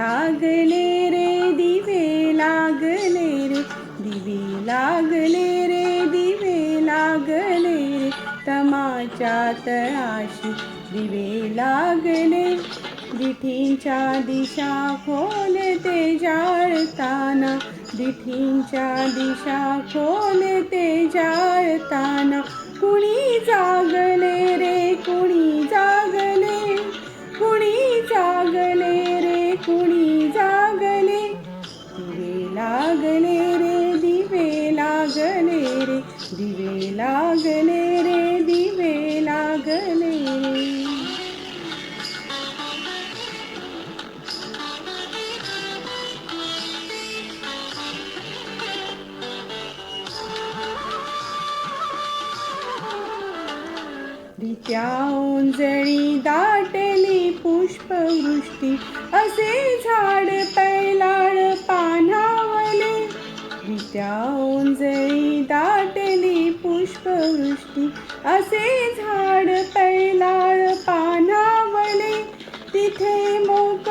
लागले रे दिवे लागले रे दिवे लागले रे दिवे लागले रे तमाच्या तळाशी दिवे लागले दिठींच्या दिशा खोलते जाळताना दिठींच्या दिशा खोलते जाळताना कुणी जागले रे कुणी जागले कुणी जागले रे कुणी जागले दिवे लागले रे दिवे लागले रे दिवे लागले रे दिवे लागले रे रित्या ओंजळी दाटली पुष्पवृष्टी असे झाड पैलाळ पानावले रित्या ओंजळी दाटली पुष्पवृष्टी असे झाड पैलाळ पानावले तिथे मोक